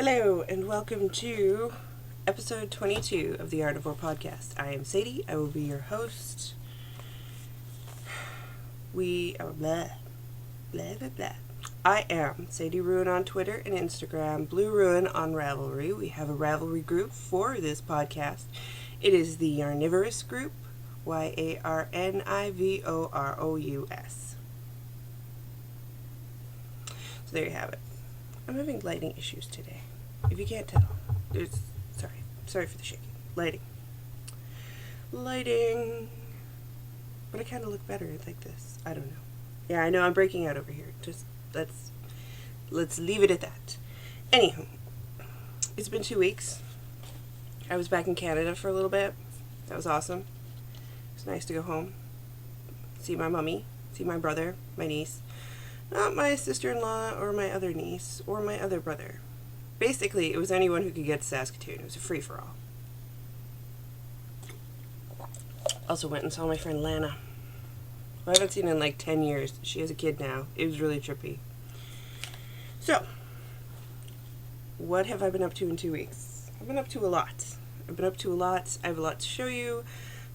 Hello, and welcome to episode 22 of the Yarnivore podcast. I am Sadie. I will be your host. We are blah, blah, blah, blah. I am Sadie Ruin on Twitter and Instagram, Blue Ruin on Ravelry. We have a Ravelry group for this podcast. It is the Yarnivorous group, Yarnivorous. So there you have it. I'm having lighting issues today. If you can't tell, sorry for the shaking. Lighting. But I kind of look better like this. I don't know. Yeah, I know I'm breaking out over here. Just let's leave it at that. Anywho, it's been 2 weeks. I was back in Canada for a little bit. That was awesome. It's nice to go home, see my mummy, see my brother, my niece. Not my sister-in-law or my other niece or my other brother. Basically, it was anyone who could get to Saskatoon. It was a free-for-all. Also went and saw my friend Lana, who I haven't seen in like 10 years. She has a kid now. It was really trippy. So, what have I been up to in 2 weeks? I've been up to a lot. I have a lot to show you.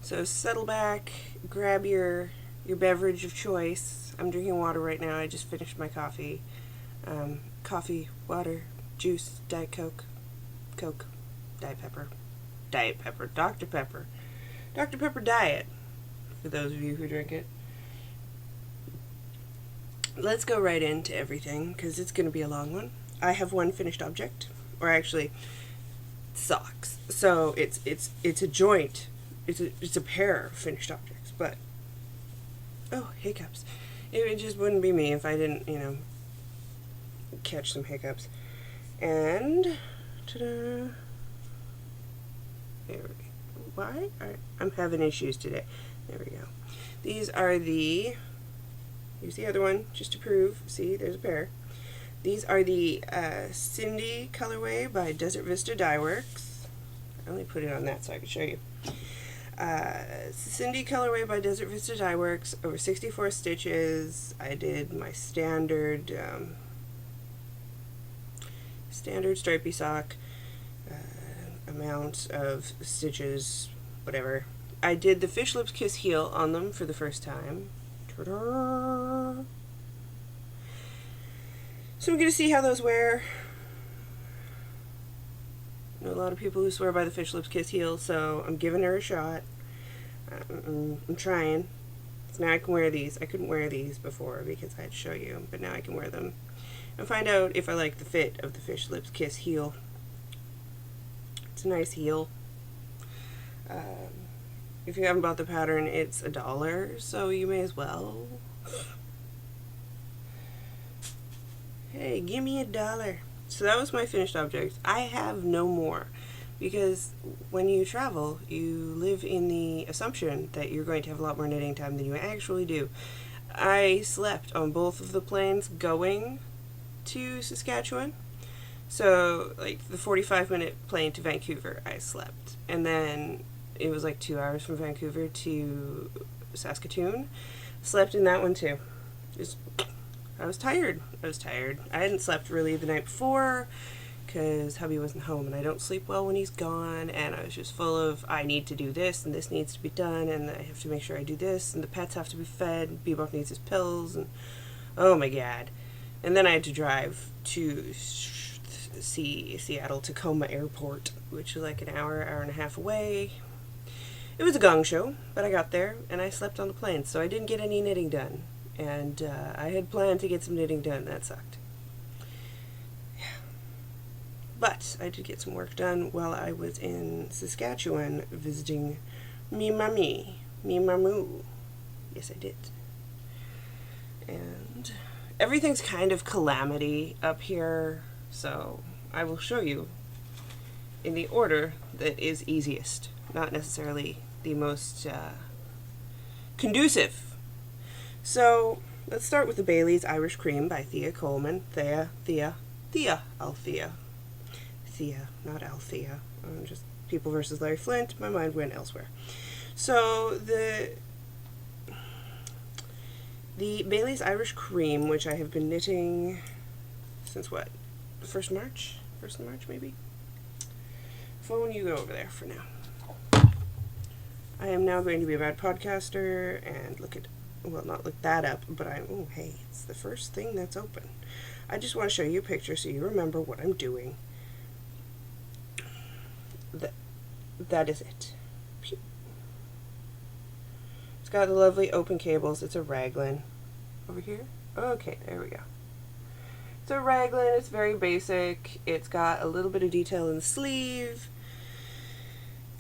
So settle back, grab your beverage of choice. I'm drinking water right now. I just finished my coffee. Coffee, water, juice, Diet Coke, Diet Pepper, Dr. Pepper. Dr. Pepper Diet, for those of you who drink it. Let's go right into everything, because it's going to be a long one. I have one finished object, or actually, socks. So it's a joint. It's a pair of finished objects, but oh, hiccups. It just wouldn't be me if I didn't, catch some hiccups. And, ta-da. There we go. Why? I'm having issues today. There we go. Here's the other one, just to prove. See, there's a pair. These are the Cindy colorway by Desert Vista Dye Works. I only put it on that so I could show you. Cindy colorway by Desert Vista Dye Works, over 64 stitches. I did my standard stripy sock amount of stitches, whatever. I did the Fish Lips Kiss heel on them for the first time. Ta-da! So I'm going to see how those wear. I know a lot of people who swear by the Fish Lips Kiss heel, so I'm giving her a shot. I'm trying. So now I can wear these. I couldn't wear these before because I had to show you, but now I can wear them and find out if I like the fit of the Fish Lips Kiss heel. It's a nice heel. If you haven't bought the pattern, it's $1, so you may as well. Hey, give me $1. So that was my finished object. I have no more, because when you travel, you live in the assumption that you're going to have a lot more knitting time than you actually do. I slept on both of the planes going to Saskatchewan. So, like, the 45-minute plane to Vancouver, I slept. And then it was like 2 hours from Vancouver to Saskatoon. Slept in that one, too. I was tired. I hadn't slept really the night before because hubby wasn't home, and I don't sleep well when he's gone, and I was just full of, I need to do this, and this needs to be done, and I have to make sure I do this, and the pets have to be fed, and Bebop needs his pills, and oh my god. And then I had to drive to Seattle Tacoma Airport, which is like an hour and a half away. It was a gong show, but I got there, and I slept on the plane, so I didn't get any knitting done. And I had planned to get some knitting done. That sucked. Yeah. But I did get some work done while I was in Saskatchewan visiting me mamu. Yes, I did. And everything's kind of calamity up here, so I will show you in the order that is easiest. Not necessarily the most conducive. So, let's start with the Bailey's Irish Cream by Thea Coleman. Thea, Althea. Thea, not Althea. Just People versus Larry Flint. My mind went elsewhere. So, the Bailey's Irish Cream, which I have been knitting since what? 1st March? 1st of March, maybe. Phone, you go over there for now. I am now going to be a bad podcaster and not look that up, but oh, hey, it's the first thing that's open. I just want to show you a picture so you remember what I'm doing. That is it. Pew. It's got the lovely open cables. It's a raglan. Over here? Okay, there we go. It's a raglan. It's very basic. It's got a little bit of detail in the sleeve.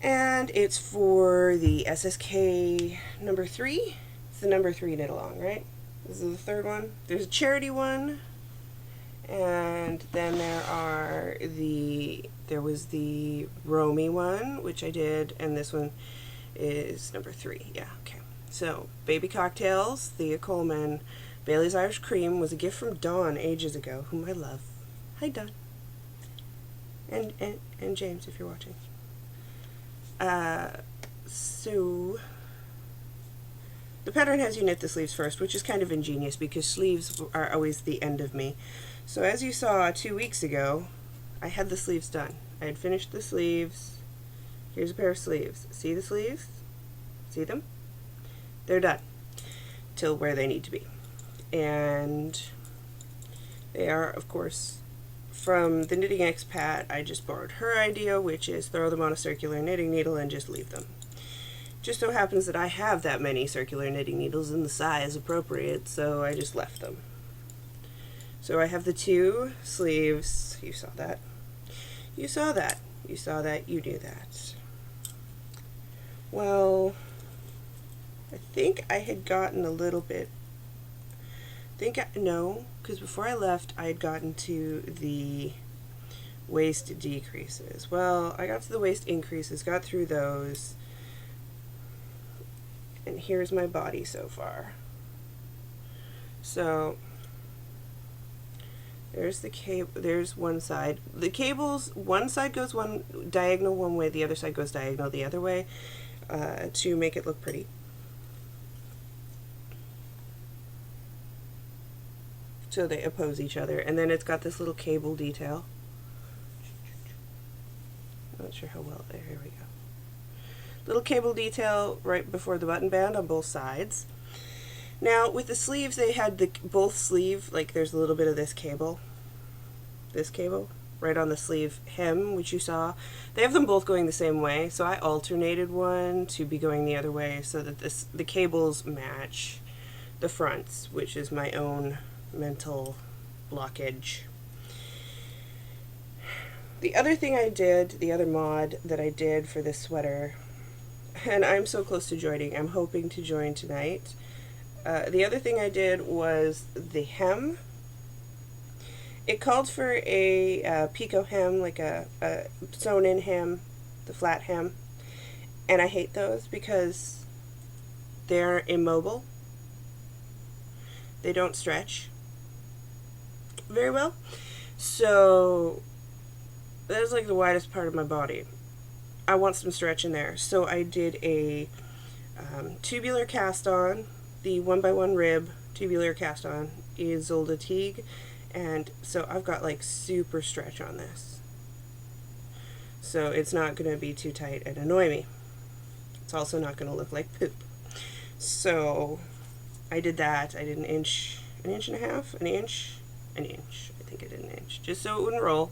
And it's for the SSK number 3. It's the number 3 knit along, right? This is the 3rd one. There's a charity one. And then there was the Romy one, which I did, and this one is number 3. Yeah, okay. So, Baby Cocktails, Thea Coleman, Bailey's Irish Cream was a gift from Dawn ages ago, whom I love. Hi, Dawn. And James, if you're watching. So the pattern has you knit the sleeves first, which is kind of ingenious because sleeves are always the end of me. So as you saw 2 weeks ago, I had the sleeves done. I had finished the sleeves. Here's a pair of sleeves. See the sleeves? See them? They're done till where they need to be. And they are, of course, from the Knitting Expat. I just borrowed her idea, which is throw them on a circular knitting needle and just leave them. Just so happens that I have that many circular knitting needles in the size appropriate, so I just left them. So I have the 2 sleeves. You saw that. You saw that. You saw that. You knew that. Well, I think I had gotten a little bit. No, because before I left, I had gotten to the waist decreases. Well, I got to the waist increases, got through those, and here's my body so far. So there's the cable. There's one side. The cables, one side goes diagonal one way, the other side goes diagonal the other way, to make it look pretty. So they oppose each other, and then it's got this little cable detail. Not sure how well there. Here we go. Little cable detail right before the button band on both sides. Now with the sleeves, they had both sleeve, like there's a little bit of this cable right on the sleeve hem, which you saw. They have them both going the same way, so I alternated one to be going the other way so that the cables match the fronts, which is my own mental blockage. The other thing I did, the other mod that I did for this sweater, and I'm so close to joining, I'm hoping to join tonight. The other thing I did was the hem. It called for a picot hem, like a sewn in hem, the flat hem, and I hate those because they're immobile. They don't stretch very well. So that is like the widest part of my body. I want some stretch in there. So I did a tubular cast on. The 1x1 rib tubular cast on is Zolda Teague. And so I've got like super stretch on this. So it's not going to be too tight and annoy me. It's also not going to look like poop. So I did that. I did an inch and a half, an inch. I think I did an inch, just so it wouldn't roll.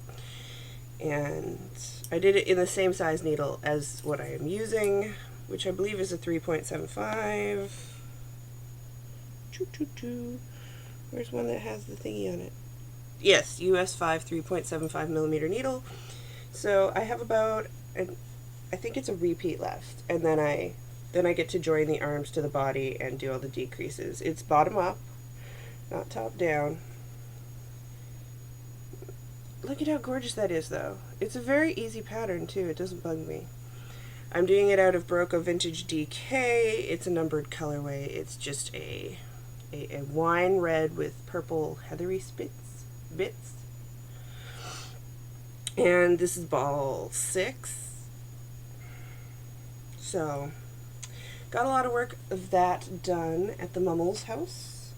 And I did it in the same size needle as what I am using, which I believe is a 3.75. Where's one that has the thingy on it? Yes, US 5 3.75 millimeter needle. So I have about, I think it's a repeat left, and then I get to join the arms to the body and do all the decreases. It's bottom up, not top down. Look at how gorgeous that is, though. It's a very easy pattern, too. It doesn't bug me. I'm doing it out of Barocco Vintage DK. It's a numbered colorway. It's just a wine red with purple heathery bits. And this is ball 6. So, got a lot of work of that done at the Mummel's house.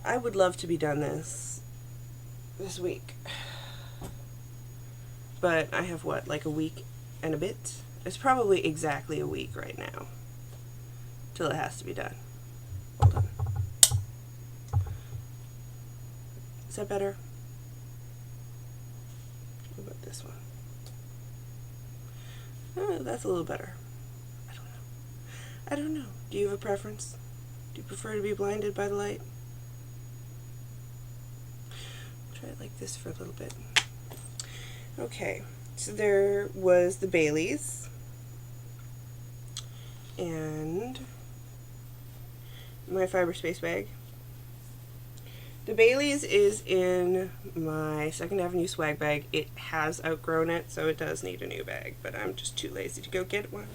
I would love to be done this week. but I have what, like a week and a bit? It's probably exactly a week right now till it has to be done. Hold on. Is that better? What about this one? Oh, that's a little better. I don't know. I don't know. Do you have a preference? Do you prefer to be blinded by the light? Try it like this for a little bit. Okay, so there was the Baileys and my fiber space bag. The Baileys is in my 2nd Avenue swag bag. It has outgrown it, so it does need a new bag, but I'm just too lazy to go get one.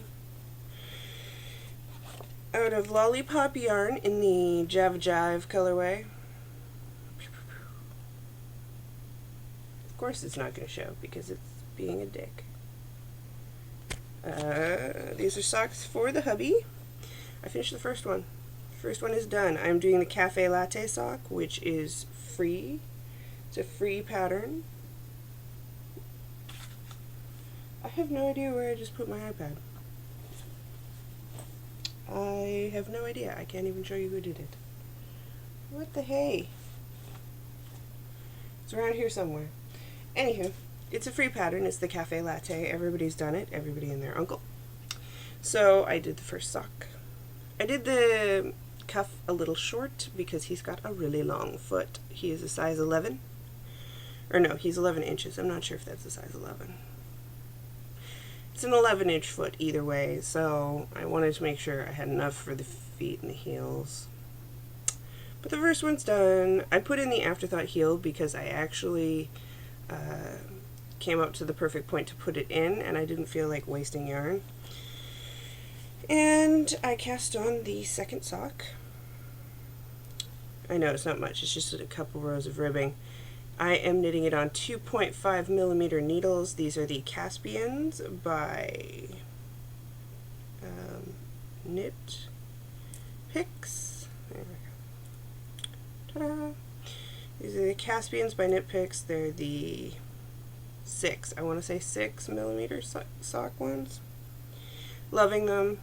Out of Lollipop yarn in the Java Jive colorway. Of course it's not going to show because it's being a dick. These are socks for the hubby. I finished the first one. The first one is done. I'm doing the Cafe Latte sock, which is free. It's a free pattern. I have no idea where I just put my iPad. I have no idea. I can't even show you who did it. What the hey? It's around here somewhere. Anywho, it's a free pattern. It's the Cafe Latte. Everybody's done it. Everybody and their uncle. So I did the first sock. I did the cuff a little short because he's got a really long foot. He is a size 11. Or no, he's 11 inches. I'm not sure if that's a size 11. It's an 11-inch foot either way, so I wanted to make sure I had enough for the feet and the heels. But the first one's done. I put in the afterthought heel because I actually came up to the perfect point to put it in, and I didn't feel like wasting yarn. And I cast on the second sock. I know it's not much, it's just a couple rows of ribbing. I am knitting it on 2.5 millimeter needles. These are the Caspians by Knit Picks. There we go. Ta-da! These are the Caspians by Knit Picks. They're the 6 millimeter sock ones. Loving them.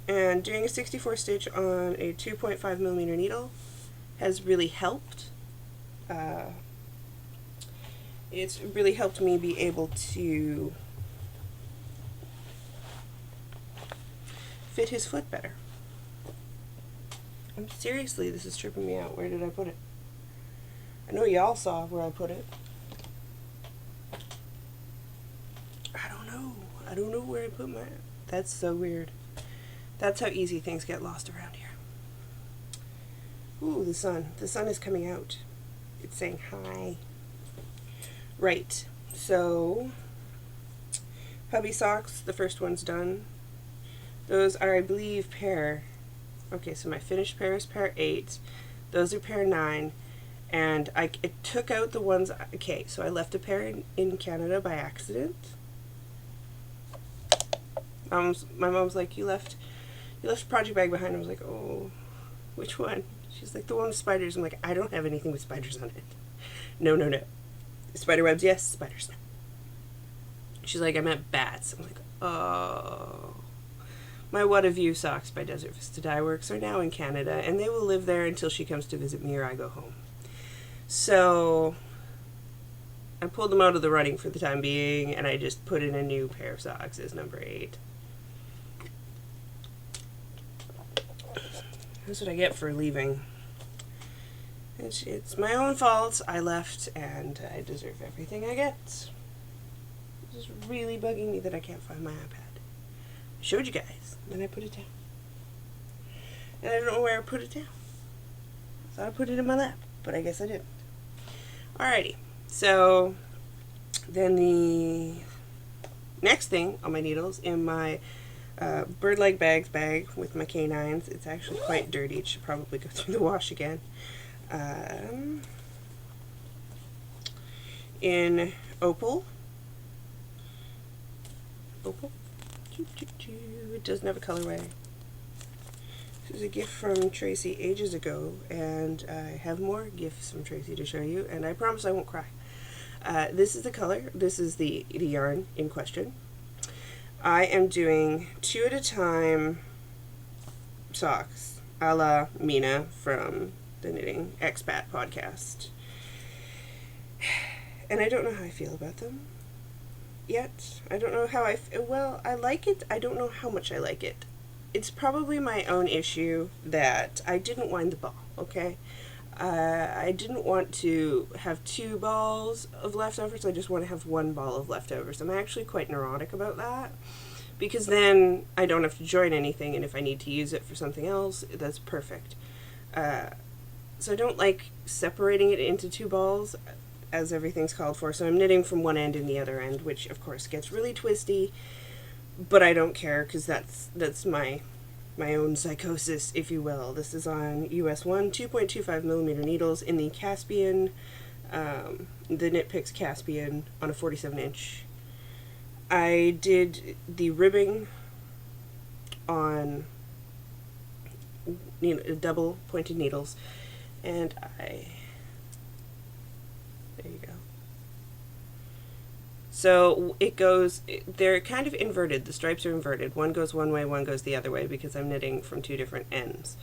And doing a 64 stitch on a 2.5 millimeter needle has really helped. It's really helped me be able to fit his foot better. Seriously, this is tripping me out. Where did I put it? I know y'all saw where I put it. I don't know where I put my... That's so weird. That's how easy things get lost around here. Ooh, the sun. The sun is coming out. It's saying hi. Right. So, hubby socks, the first one's done. Those are, I believe, pair... Okay, so my finished pair is pair 8. Those are pair 9. And it took out the ones... Okay, so I left a pair in Canada by accident. My mom's like, you left a project bag behind. I was like, oh, which one? She's like, the one with spiders. I'm like, I don't have anything with spiders on it. No. Spider webs, yes. Spiders, no. She's like, I meant bats. I'm like, oh. My What a View socks by Desert Vista Dye Works are now in Canada, and they will live there until she comes to visit me or I go home. So I pulled them out of the running for the time being, and I just put in a new pair of socks as number 8. That's what I get for leaving. It's my own fault. I left, and I deserve everything I get. It's just really bugging me that I can't find my iPad. I showed you guys, then I put it down. And I don't know where I put it down. I thought I put it in my lap, but I guess I didn't. Alrighty, so then the next thing on my needles in my bird leg bags bag with my canines. It's actually quite dirty. It should probably go through the wash again. In Opal. It doesn't have a colorway. This is a gift from Tracy ages ago, and I have more gifts from Tracy to show you, and I promise I won't cry. This is the color. This is the yarn in question. I am doing 2 at a time socks, a la Mina from the Knitting Expat podcast. And I don't know how I feel about them yet. I don't know how well, I like it. I don't know how much I like it. It's probably my own issue that I didn't wind the ball, okay? I didn't want to have 2 balls of leftovers. I just want to have 1 ball of leftovers. I'm actually quite neurotic about that, because then I don't have to join anything, and if I need to use it for something else, that's perfect. So I don't like separating it into 2 balls, as everything's called for. So I'm knitting from one end and the other end, which of course gets really twisty, but I don't care, because that's my own psychosis, if you will. This is on US 1 2.25 millimeter needles in the Caspian, the Knit Picks Caspian, on a 47-inch. I did the ribbing on double pointed needles, and there you go. So it goes, they're kind of inverted. The stripes are inverted. One goes one way, one goes the other way, because I'm knitting from 2 different ends.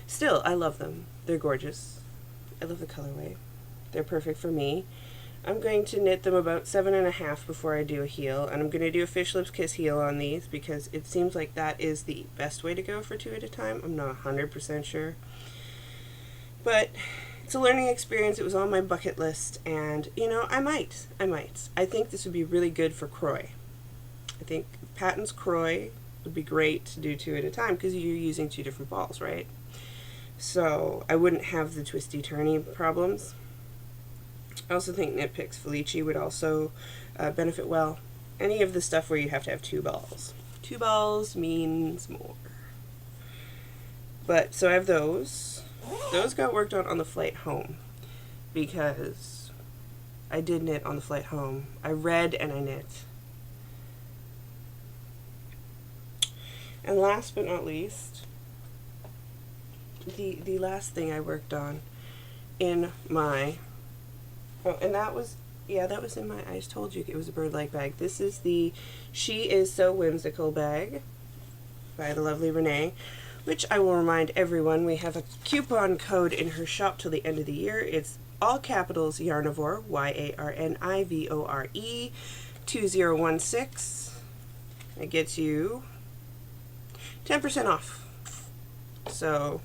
Still, I love them. They're gorgeous. I love the colorway. They're perfect for me. I'm going to knit them about 7.5 before I do a heel, and I'm going to do a fish lips kiss heel on these, because it seems like that is the best way to go for 2 at a time. I'm not 100% sure. But it's a learning experience. It was on my bucket list, and, I might. I think this would be really good for Croy. I think Patton's Croy would be great to do 2 at a time, because you're using 2 different balls, right? So I wouldn't have the twisty-turny problems. I also think Knit Picks Felici would also benefit well. Any of the stuff where you have to have 2 balls. 2 balls means more. But, so I have those. Those got worked on the flight home, because I did knit on the flight home. I read and I knit. And last but not least, the last thing I worked on in my, and that was in my, I just told you it was a bird-like bag. This is the She Is So Whimsical bag by the lovely Renee, which I will remind everyone, we have a coupon code in her shop till the end of the year. It's all capitals Yarnivore, YARNIVORE, 2016. It gets you 10% off. So,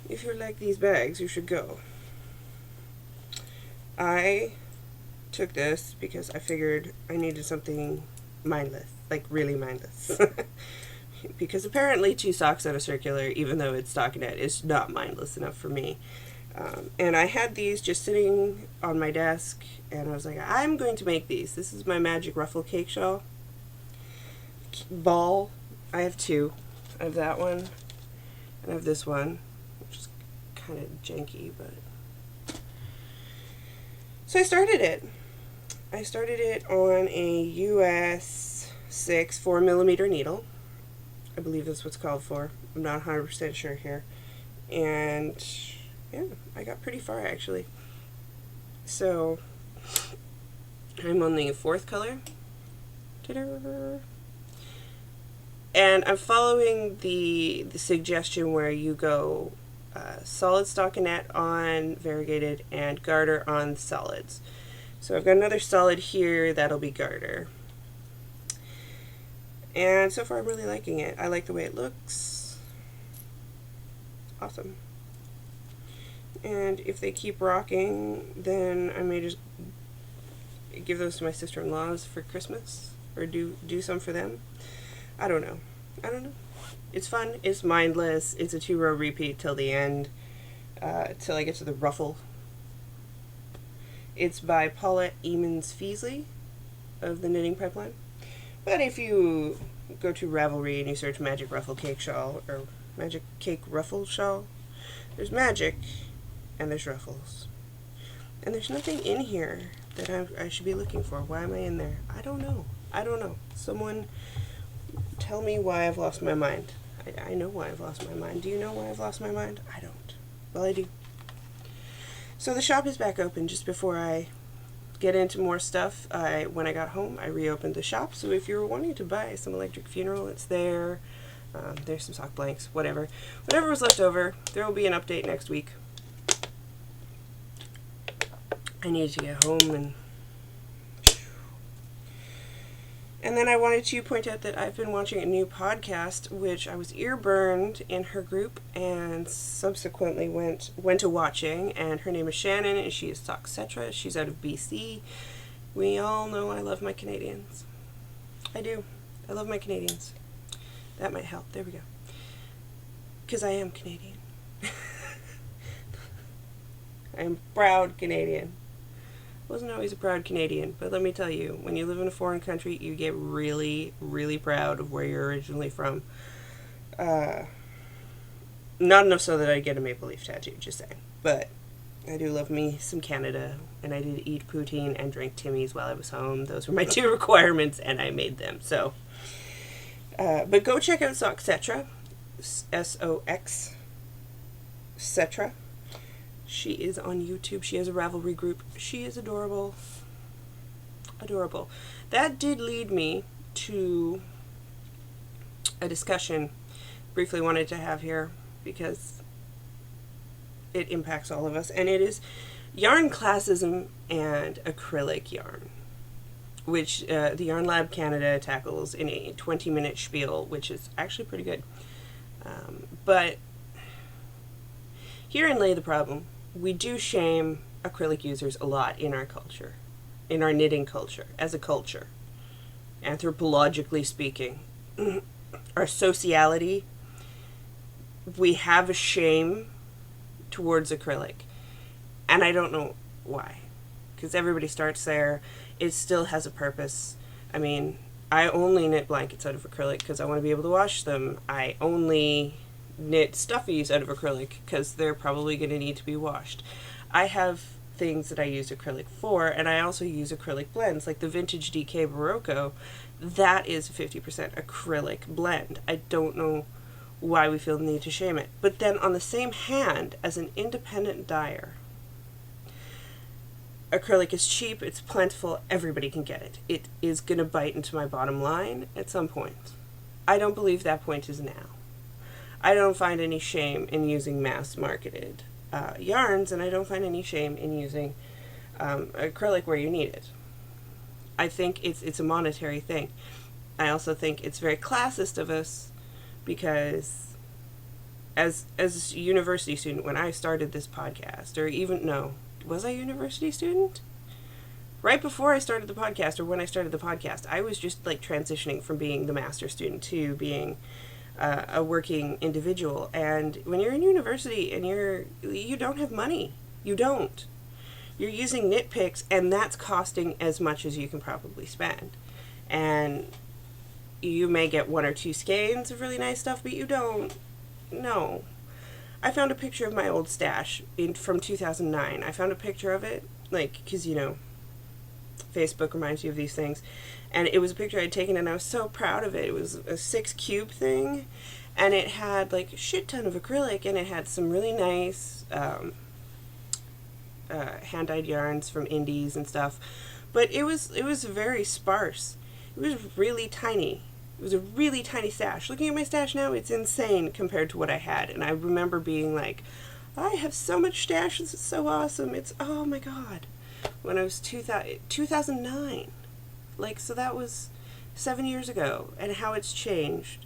if you like these bags, you should go. I took this because I figured I needed something mindless, like really mindless. Because apparently 2 socks on a circular, even though it's stockinette, is not mindless enough for me. And I had these just sitting on my desk, and I was like, I'm going to make these. This is my magic ruffle cake shell ball. I have 2. I have that one, and I have this one, which is kind of janky, but... So I started it. I started it on a US 6 4mm needle. I believe that's what's called for. I'm not 100% sure here. And yeah, I got pretty far actually. So I'm on the 4th color. Ta-da! And I'm following the suggestion where you go solid stockinette on variegated and garter on solids. So I've got another solid here, that'll be garter. And so far I'm really liking it. I like the way it looks. Awesome. And if they keep rocking, then I may just give those to my sister-in-laws for Christmas, or do some for them. I don't know. It's fun. It's mindless. It's a 2-row repeat till the end, till I get to the ruffle. It's by Paula Emmons-Feasley of the Knitting Pipeline. But if you go to Ravelry and you search Magic Ruffle Cake Shawl, or Magic Cake Ruffle Shawl, there's magic and there's ruffles. And there's nothing in here that I should be looking for. Why am I in there? I don't know. Someone tell me why I've lost my mind. I know why I've lost my mind. Do you know why I've lost my mind? I don't. Well, I do. So the shop is back open just before I get into more stuff. When I got home, I reopened the shop, so if you're wanting to buy some electric funeral, it's there. There's some sock blanks, whatever was left over. There will be an update next week. I need to get home and then I wanted to point out that I've been watching a new podcast, which I was ear burned in her group and subsequently went to watching, and her name is Shannon, and she is Sockcetra. She's out of BC. We all know I love my Canadians. I do. I love my Canadians. That might help. There we go. Because I am Canadian. I am proud Canadian. Wasn't always a proud Canadian, but let me tell you, when you live in a foreign country, you get really, really proud of where you're originally from. Not enough so that I get a maple leaf tattoo, just saying. But I do love me some Canada, and I did eat poutine and drink Timmy's while I was home. Those were my 2 requirements, and I made them. So, but go check out Sockcetra, S-O-X, Cetra. She is on YouTube. She has a Ravelry group. She is adorable. Adorable. That did lead me to a discussion briefly wanted to have here because it impacts all of us, and it is yarn classism and acrylic yarn, which the Yarn Lab Canada tackles in a 20-minute spiel, which is actually pretty good. But herein lay the problem. We do shame acrylic users a lot in our culture, in our knitting culture, as a culture, anthropologically speaking. Our sociality, we have a shame towards acrylic, and I don't know why, because everybody starts there. It still has a purpose. I mean, I only knit blankets out of acrylic because I want to be able to wash them. I only knit stuffies out of acrylic because they're probably going to need to be washed. I have things that I use acrylic for, and I also use acrylic blends, like the Vintage DK Barocco. That is a 50% acrylic blend. I don't know why we feel the need to shame it. But then on the same hand, as an independent dyer, acrylic is cheap, it's plentiful, everybody can get it. It is going to bite into my bottom line at some point. I don't believe that point is now. I don't find any shame in using mass-marketed yarns, and I don't find any shame in using acrylic where you need it. I think it's a monetary thing. I also think it's very classist of us because as a university student, when I started this podcast, or even, no, was I a university student? Right before I started the podcast, or when I started the podcast, I was just like transitioning from being the master student to being a working individual. And when you're in university and you don't have money, you're using knit picks, and that's costing as much as you can probably spend. And you may get 1 or 2 skeins of really nice stuff, but you don't. No. I found a picture of my old stash from 2009. I found a picture of it, like, because, Facebook reminds you of these things. And it was a picture I'd taken, and I was so proud of it. It was a 6 cube thing, and it had, like, a shit ton of acrylic, and it had some really nice hand-dyed yarns from indies and stuff. But it was very sparse. It was really tiny. It was a really tiny stash. Looking at my stash now, it's insane compared to what I had. And I remember being like, I have so much stash. This is so awesome. It's, oh my God. When I was 2009. Like, so that was 7 years ago. And how it's changed,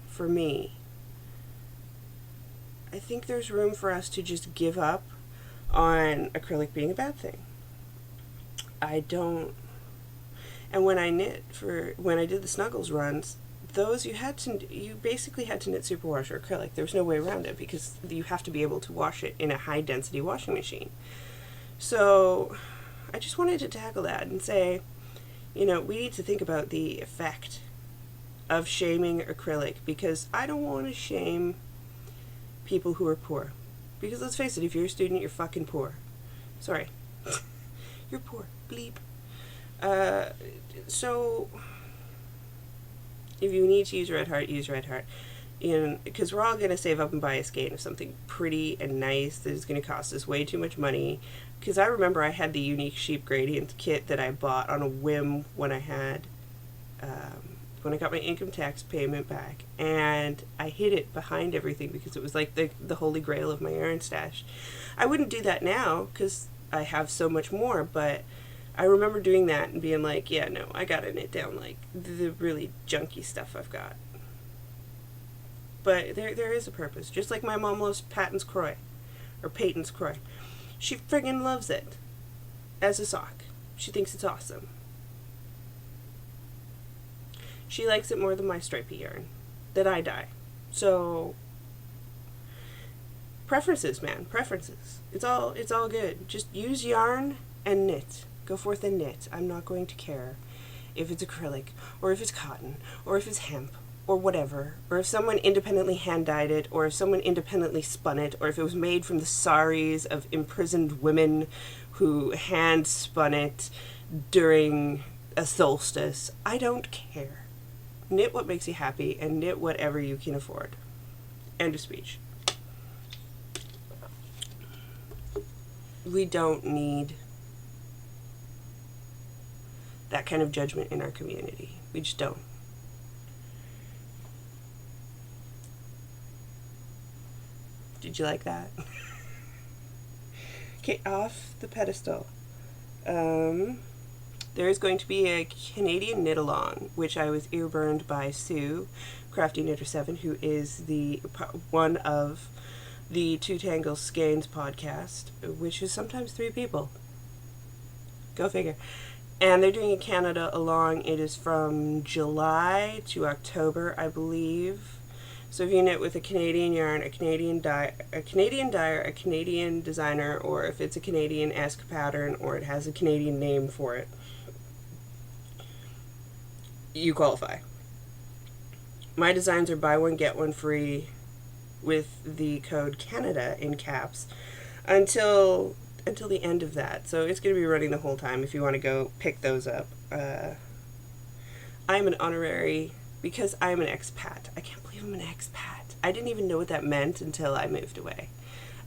for me. I think there's room for us to just give up on acrylic being a bad thing. I don't. And when I when I did the Snuggles runs, those you basically had to knit superwash or acrylic. There was no way around it because you have to be able to wash it in a high density washing machine. So I just wanted to tackle that and say, we need to think about the effect of shaming acrylic, because I don't want to shame people who are poor. Because let's face it, if you're a student, you're fucking poor. Sorry. You're poor. Bleep. So if you need to use Red Heart, use Red Heart. because we're all going to save up and buy a skein of something pretty and nice that is going to cost us way too much money. Because I remember I had the unique sheep gradient kit that I bought on a whim when I got my income tax payment back, and I hid it behind everything because it was like the holy grail of my yarn stash. I wouldn't do that now because I have so much more, but I remember doing that and being like, yeah, no, I gotta knit down like the really junky stuff I've got. But there is a purpose. Just like my mom loves Patton's Croy, or Peyton's Croy. She friggin' loves it as a sock. She thinks it's awesome. She likes it more than my stripy yarn that I dye. So preferences, man, preferences. It's all good. Just use yarn and knit. Go forth and knit. I'm not going to care if it's acrylic or if it's cotton or if it's hemp or whatever, or if someone independently hand-dyed it, or if someone independently spun it, or if it was made from the saris of imprisoned women who hand-spun it during a solstice. I don't care. Knit what makes you happy, and knit whatever you can afford. End of speech. We don't need that kind of judgment in our community. We just don't. Did you like that? Okay, off the pedestal. There is going to be a Canadian knit along, which I was ear burned by Sue, Crafty Knitter 7, who is the one of the Two Tangles Skeins podcast, which is sometimes 3 people. Go figure. And they're doing a Canada along. It is from July to October, I believe. So if you knit with a Canadian yarn, a Canadian dyer, a Canadian designer, or if it's a Canadian-esque pattern, or it has a Canadian name for it, you qualify. My designs are buy one, get one free with the code Canada in caps until the end of that. So it's going to be running the whole time if you want to go pick those up. I'm an honorary, because I'm an expat. I can't believe I'm an expat. I didn't even know what that meant until I moved away.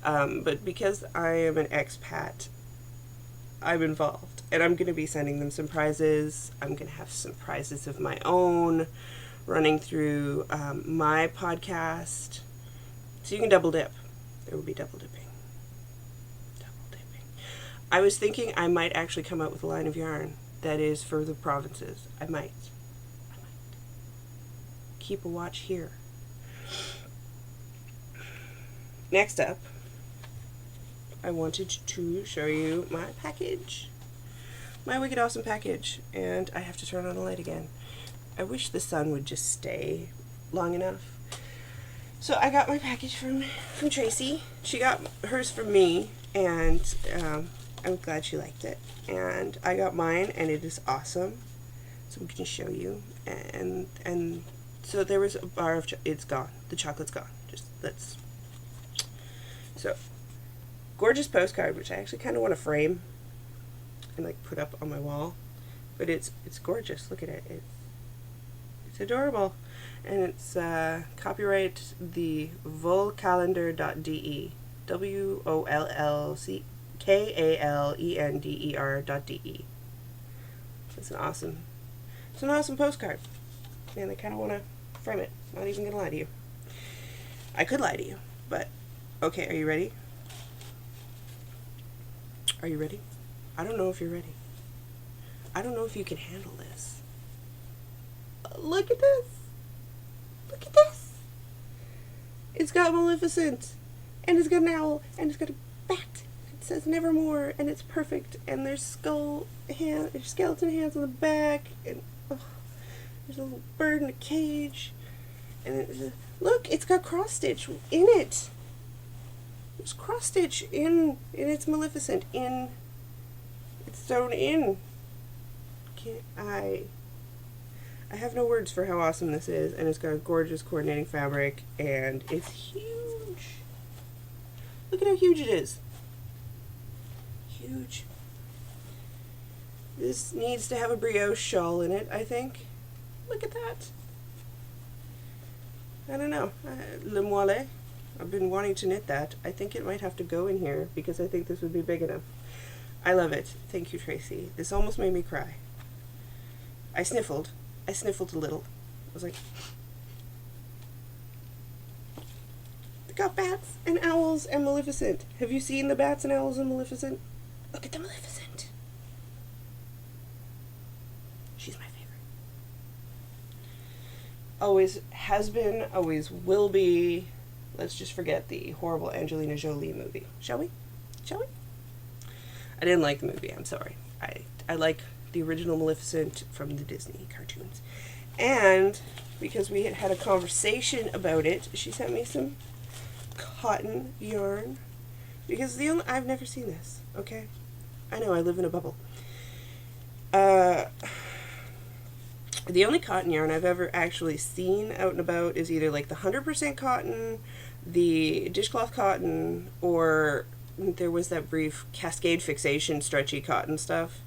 But because I am an expat, I'm involved. And I'm going to be sending them some prizes. I'm going to have some prizes of my own running through my podcast. So you can double dip. There will be double dipping. I was thinking I might actually come out with a line of yarn that is for the provinces. I might. Keep a watch here. Next up, I wanted to show you my package. My wicked awesome package. And I have to turn on the light again. I wish the sun would just stay long enough. So I got my package from Tracy. She got hers from me, and I'm glad she liked it. And I got mine, and it is awesome. So I'm going to show you. And so there was a bar of it's gone. The chocolate's gone. So gorgeous postcard, which I actually kind of want to frame and like put up on my wall. But it's gorgeous. Look at it. It's adorable. And it's copyright the volcalender.de. WOLLCKALENDER.de. It's an awesome postcard. And I kind of want to frame it. Not even going to lie to you. I could lie to you, but okay, are you ready? Are you ready? I don't know if you're ready. I don't know if you can handle this. Look at this. Look at this. It's got Maleficent, and it's got an owl, and it's got a bat. It says Nevermore, and it's perfect, and there's skeleton hands on the back, and there's a little bird in a cage, and look, it's got cross stitch in it. There's cross stitch in its Maleficent. It's sewn in. I have no words for how awesome this is, and it's got a gorgeous coordinating fabric, and it's huge. Look at how huge it is. Huge. This needs to have a brioche shawl in it, I think. Look at that. I don't know. Le moelle. I've been wanting to knit that. I think it might have to go in here because I think this would be big enough. I love it. Thank you, Tracy. This almost made me cry. I sniffled. I sniffled a little. I was like, they got bats and owls and Maleficent. Have you seen the bats and owls and Maleficent? Look at the Maleficent. She's my favorite. Always has been, always will be. Let's just forget the horrible Angelina Jolie movie. Shall we? Shall we? I didn't like the movie, I'm sorry. I like the original Maleficent from the Disney cartoons. And because we had had a conversation about it, she sent me some cotton yarn. Because I've never seen this, okay? I know, I live in a bubble. The only cotton yarn I've ever actually seen out and about is either like the 100% cotton, the dishcloth cotton, or there was that brief Cascade Fixation stretchy cotton stuff.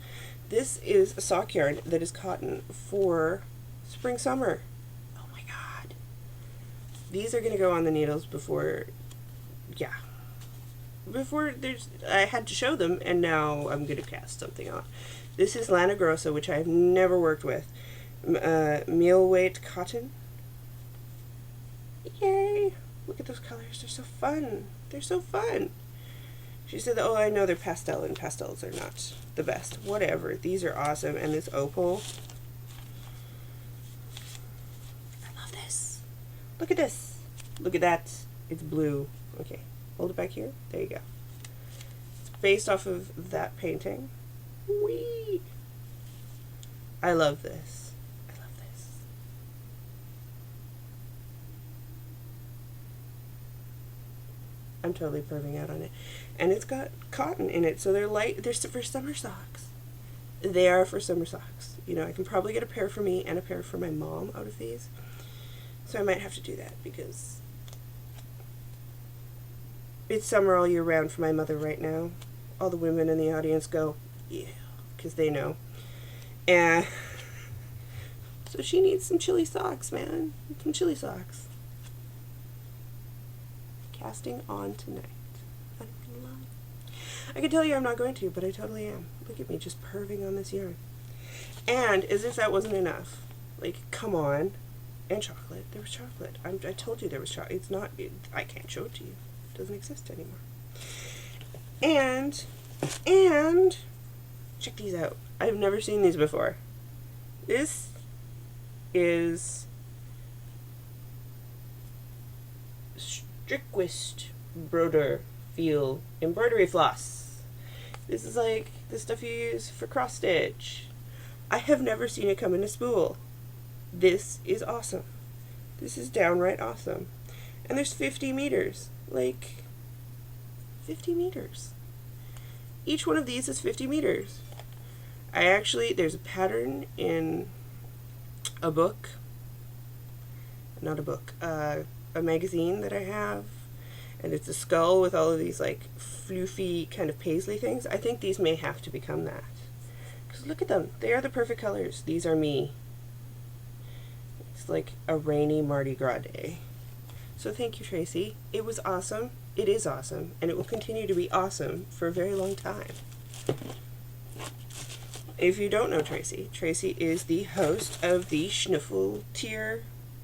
This is a sock yarn that is cotton for spring summer. Oh my god. These are going to go on the needles before I had to show them, and now I'm going to cast something on. This is Lana Grossa, which I've never worked with. Meal weight cotton. Yay! Look at those colors. They're so fun. They're so fun. She said, oh, I know they're pastel, and pastels are not the best. Whatever. These are awesome. And this opal. I love this. Look at this. Look at that. It's blue. Okay. Hold it back here. There you go. It's based off of that painting. Whee! I love this. I'm totally perving out on it. And it's got cotton in it, so they're light. They're for summer socks. They are for summer socks. You know, I can probably get a pair for me and a pair for my mom out of these. So I might have to do that because it's summer all year round for my mother right now. All the women in the audience go, yeah, because they know. And so she needs some chilly socks, man. Some chilly socks. Casting on tonight. I'm gonna lie. I can tell you I'm not going to, but I totally am. Look at me just perving on this yarn. And as if that wasn't enough, like, come on. And chocolate. There was chocolate. I told you there was chocolate. It's not, I can't show it to you. It doesn't exist anymore. And, check these out. I've never seen these before. This is Striquist Broder Feel embroidery floss. This is like the stuff you use for cross stitch. I have never seen it come in a spool. This is awesome. This is downright awesome. And there's 50 meters. Like, 50 meters. Each one of these is 50 meters. There's a pattern in a book. Not a book. A magazine that I have. And it's a skull with all of these, like, floofy kind of paisley things. I think these may have to become that. Because look at them. They are the perfect colors. These are me. It's like a rainy Mardi Gras day. So thank you, Tracy. It was awesome. It is awesome. And it will continue to be awesome for a very long time. If you don't know Tracy, Tracy is the host of the Schnuffeltier.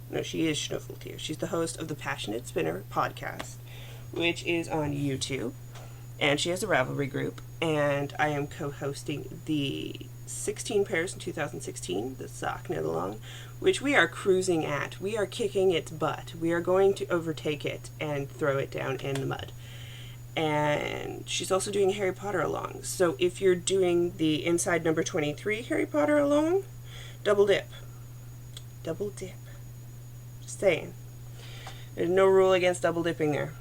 No, she is Schnuffeltier. She's the host of the Passionate Spinner podcast, which is on YouTube. And she has a Ravelry group. And I am co-hosting the 16 pairs in 2016, the sock knit along, which we are cruising at. We are kicking its butt. We are going to overtake it and throw it down in the mud. And she's also doing Harry Potter along. So if you're doing the inside number 23 Harry Potter along, double dip. Double dip. Just saying. There's no rule against double dipping there.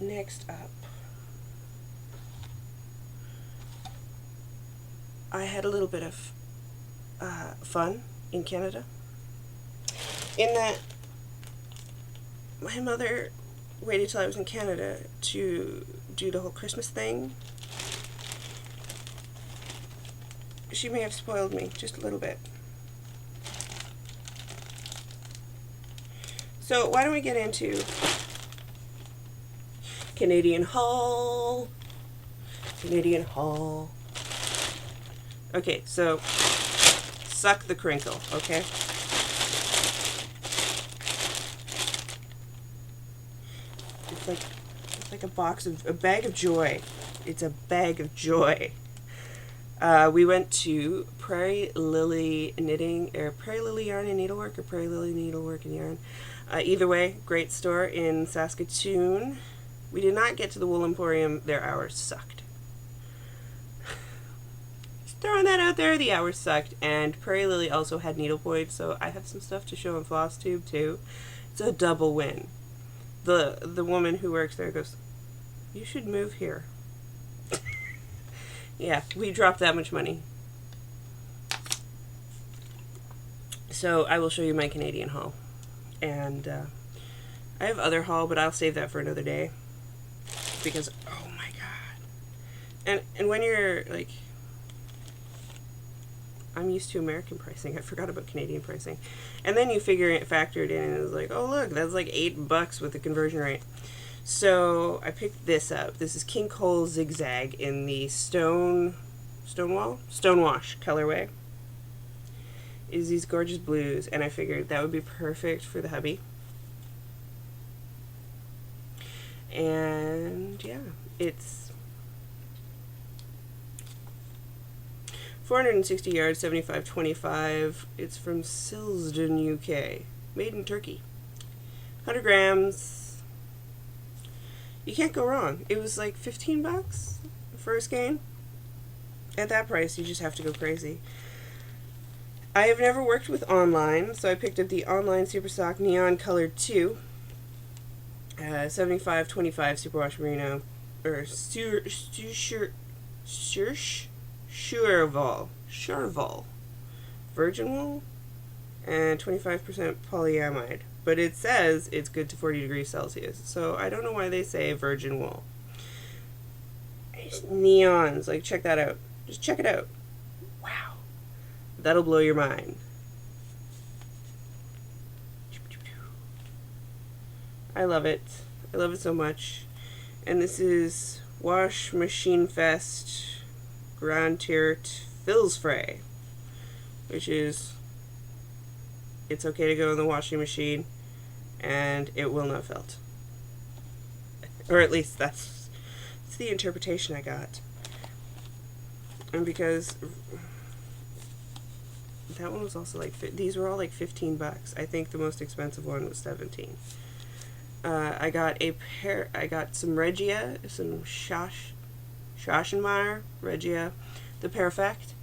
Next up, I had a little bit of fun in Canada. In that my mother waited till I was in Canada to do the whole Christmas thing. She may have spoiled me just a little bit. So why don't we get into Canadian haul? Canadian haul. Okay, so suck the crinkle, okay? It's like a bag of joy. It's a bag of joy. We went to Prairie Lily Knitting, or Prairie Lily Yarn and Needlework, or Prairie Lily Needlework and Yarn. Either way, great store in Saskatoon. We did not get to the Wool Emporium. Their hours sucked. Just throwing that out there, the hours sucked. And Prairie Lily also had needlepoint, so I have some stuff to show in Floss Tube too. It's a double win. The woman who works there goes, "You should move here." Yeah, we dropped that much money. So I will show you my Canadian haul. And I have other haul, but I'll save that for another day. Because, oh my god. And when you're, like, I'm used to American pricing. I forgot about Canadian pricing. And then you factor it in, and it's like, oh look, that's like $8 with the conversion rate. So I picked this up. This is King Cole Zigzag in the Stonewash colorway. Is these gorgeous blues, and I figured that would be perfect for the hubby. And yeah, it's 460 yards, 75.25. It's from Silsden, UK. Made in Turkey. 100 grams. You can't go wrong. It was like $15 for a skein. At that price, you just have to go crazy. I have never worked with online, so I picked up the online Super Sock Neon Colored 2. 75.25 Superwash Merino. Or Shurval. Virgin wool. And 25% polyamide. But it says it's good to 40 degrees Celsius. So I don't know why they say virgin wool. Neons. Like, check that out. Just check it out. Wow. That'll blow your mind. I love it. I love it so much. And this is Wash Machine Fest Grand Tiert Fills Fray. Which is, it's okay to go in the washing machine and it will not felt. Or at least that's the interpretation I got. And because that one was also like, these were all like $15. I think the most expensive one was $17. I got some Regia, some Schachenmeyer Regia, the Perfect,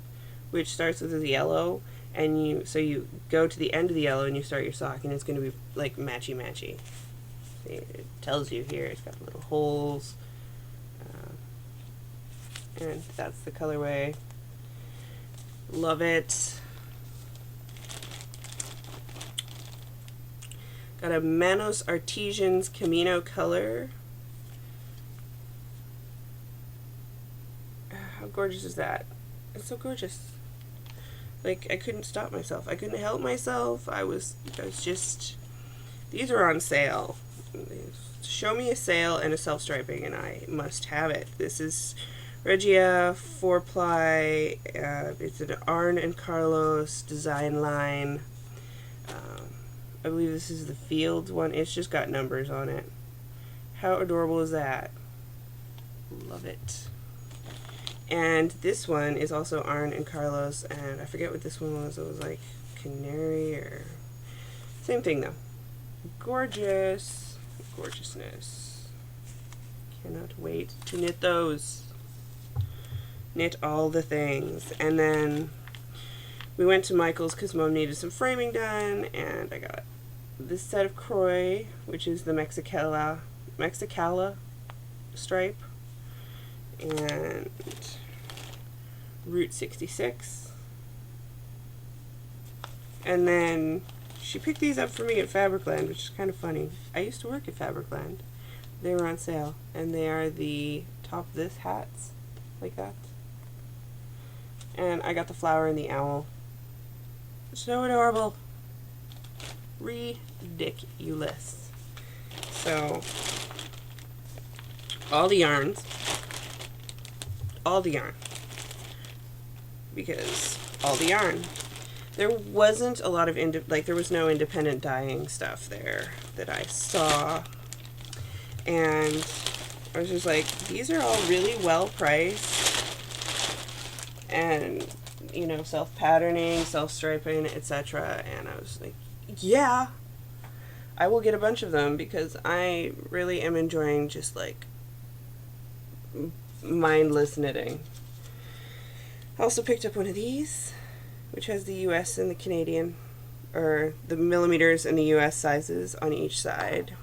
which starts with a yellow, and you go to the end of the yellow and you start your sock, and it's going to be like matchy. It tells you here, it's got little holes, and that's the colorway. Love it. Got a Manos Artisans Camino color. How gorgeous is that? It's so gorgeous. Like, I couldn't stop myself. I couldn't help myself. I was just, these are on sale. Show me a sale and a self-striping and I must have it. This is Regia 4-ply. It's an Arn and Carlos design line. I believe this is the Fields one. It's just got numbers on it. How adorable is that? Love it. And this one is also Arn and Carlos, and I forget what this one was. It was like Canary or same thing though. Gorgeous. Gorgeousness. Cannot wait to knit those. Knit all the things. And then we went to Michael's because Mom needed some framing done, and I got this set of Croy, which is the Mexicala stripe, and Route 66. And then she picked these up for me at Fabricland, which is kind of funny. I used to work at Fabricland. They were on sale, and they are the top this hats, like that. And I got the flower and the owl. So adorable. ridiculous. So, all the yarn, because all the yarn. There wasn't a lot of, there was no independent dyeing stuff there that I saw. And I was just like, these are all really well priced. And, you know, self-patterning, self-striping, etc. And I was like, yeah, I will get a bunch of them because I really am enjoying just, like, mindless knitting. I also picked up one of these, which has the US and the Canadian, or the millimeters and the US sizes on each side.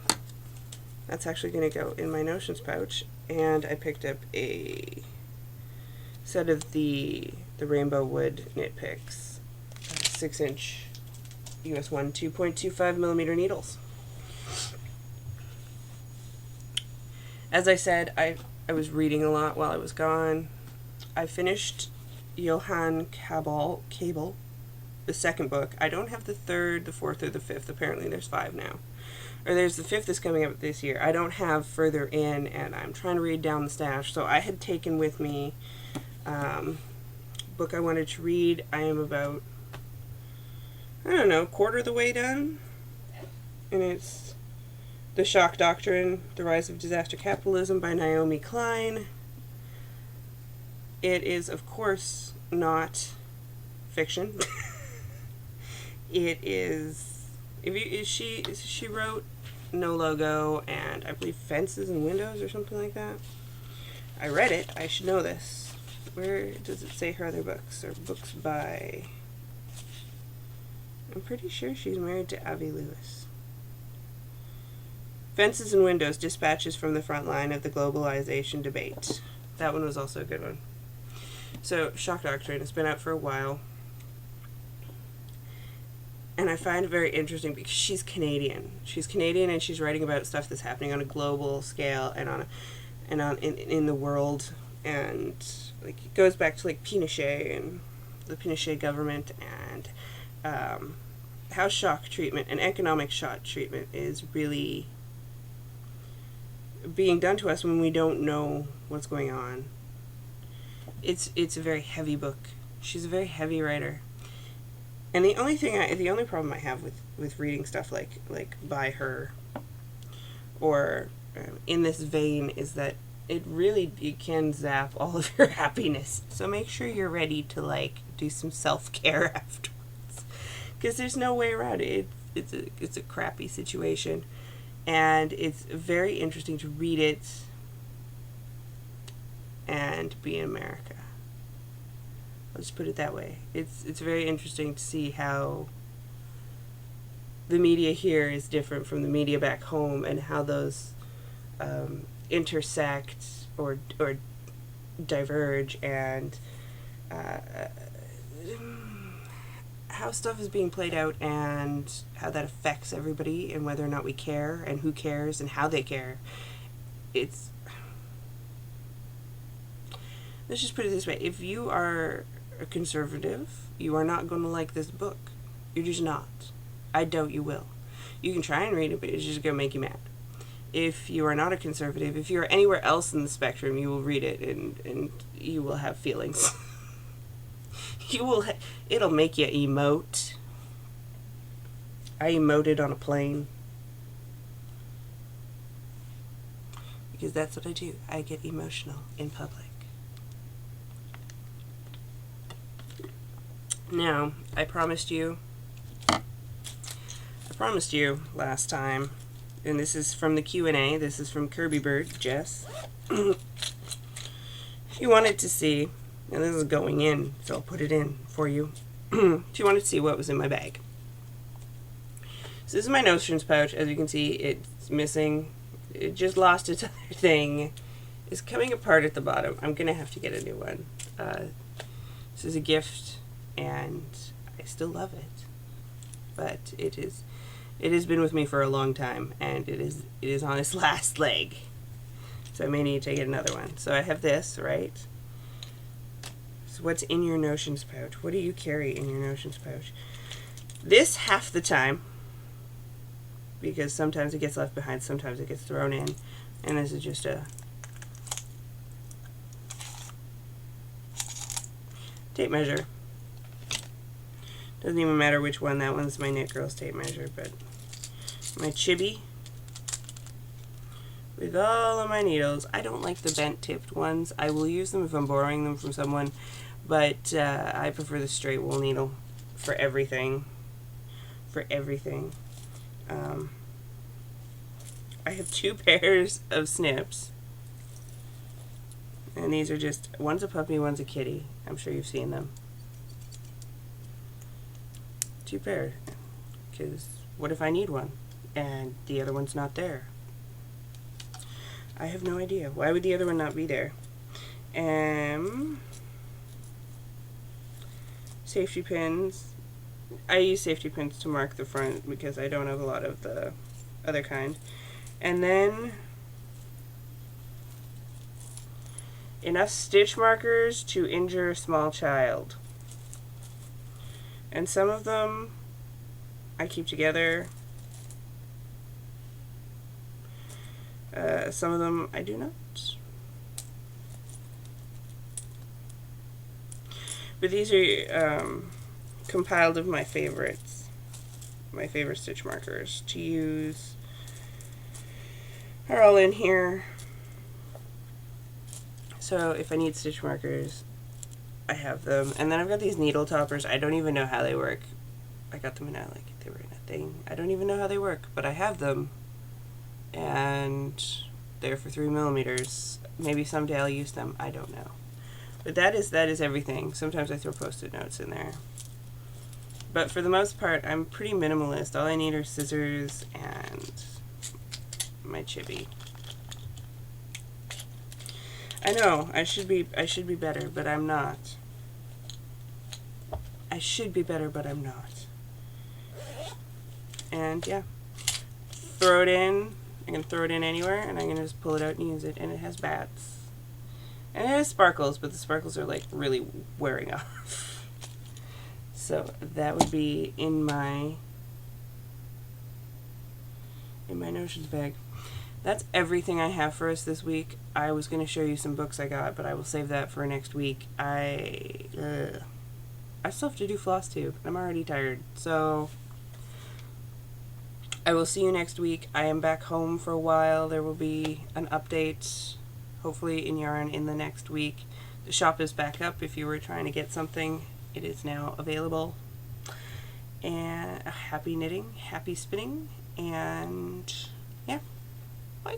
That's actually going to go in my notions pouch. And I picked up a set of the Rainbow Wood knit picks, 6-inch US 1 2.25 millimeter needles. As I said, I was reading a lot while I was gone. I finished Johann Cable, the second book. I don't have the third, the fourth, or the fifth. Apparently there's 5 now. Or there's the 5th that's coming up this year. I don't have further in, and I'm trying to read down the stash. So I had taken with me book I wanted to read. I am about, I don't know, quarter of the way done. And it's The Shock Doctrine, The Rise of Disaster Capitalism by Naomi Klein. It is, of course, not fiction. It is, she wrote No Logo and I believe Fences and Windows or something like that. I read it. I should know this. Where does it say her other books? Or books by, I'm pretty sure she's married to Avi Lewis. Fences and Windows, Dispatches from the Front Line of the Globalization Debate. That one was also a good one. So, Shock Doctrine has been out for a while. And I find it very interesting because she's Canadian. She's Canadian and she's writing about stuff that's happening on a global scale and in the world. And like it goes back to like Pinochet and the Pinochet government and how shock treatment and economic shock treatment is really being done to us when we don't know what's going on. It's a very heavy book. She's a very heavy writer. And the only problem I have with reading stuff like by her or in this vein is that it can zap all of your happiness. So make sure you're ready to like do some self-care afterwards, because there's no way around it. It's a crappy situation, and it's very interesting to read it and be in America. I'll just put it that way. It's very interesting to see how the media here is different from the media back home, and how those intersect or diverge, and how stuff is being played out, and how that affects everybody, and whether or not we care, and who cares, and how they care. Let's just put it this way. If you are a conservative, you are not going to like this book. You're just not. I doubt you will. You can try and read it, but it's just going to make you mad. If you are not a conservative, if you're anywhere else in the spectrum, you will read it and you will have feelings. It'll make you emote. I emoted on a plane. Because that's what I do. I get emotional in public. Now, I promised you last time, and this is from the Q&A, this is from Kirby Bird, Jess. She wanted to see, and this is going in, so I'll put it in for you. She wanted to see what was in my bag. So this is my notions pouch. As you can see, it's missing. It just lost its other thing. It's coming apart at the bottom. I'm going to have to get a new one. This is a gift, and I still love it. But it has been with me for a long time, and it is on its last leg. So I may need to get another one. So I have this, right? So what's in your notions pouch? What do you carry in your notions pouch? This, half the time, because sometimes it gets left behind, sometimes it gets thrown in, and this is just a tape measure. Doesn't even matter which one. That one's my Knit Girls tape measure, but my chibi with all of my needles. I don't like the bent tipped ones. I will use them if I'm borrowing them from someone, but I prefer the straight wool needle for everything. For everything. I have 2 pairs of snips, and these are just, one's a puppy, one's a kitty. I'm sure you've seen them. 2 pairs, because what if I need one and the other one's not there? I have no idea. Why would the other one not be there? Safety pins. I use safety pins to mark the front because I don't have a lot of the other kind. And then enough stitch markers to injure a small child. And some of them I keep together. Some of them I do not. But these are compiled of my favorites. My favorite stitch markers to use are all in here. So if I need stitch markers, I have them. And then I've got these needle toppers. I don't even know how they work. I got them in a, like, they were in a thing. I don't even know how they work, but I have them. And they're for 3mm. Maybe someday I'll use them. I don't know. But that is everything. Sometimes I throw post-it notes in there. But for the most part, I'm pretty minimalist. All I need are scissors and my chibi. I know, I should be better, but I'm not. I should be better, but I'm not. And yeah. Throw it in. I'm going to throw it in anywhere, and I'm going to just pull it out and use it. And it has bats. And it has sparkles, but the sparkles are like really wearing off. So that would be in my notions bag. That's everything I have for us this week. I was going to show you some books I got, but I will save that for next week. I still have to do floss too. I'm already tired. So I will see you next week. I am back home for a while. There will be an update, hopefully in Yarn, in the next week. The shop is back up. If you were trying to get something, it is now available. And happy knitting, happy spinning, and yeah, bye.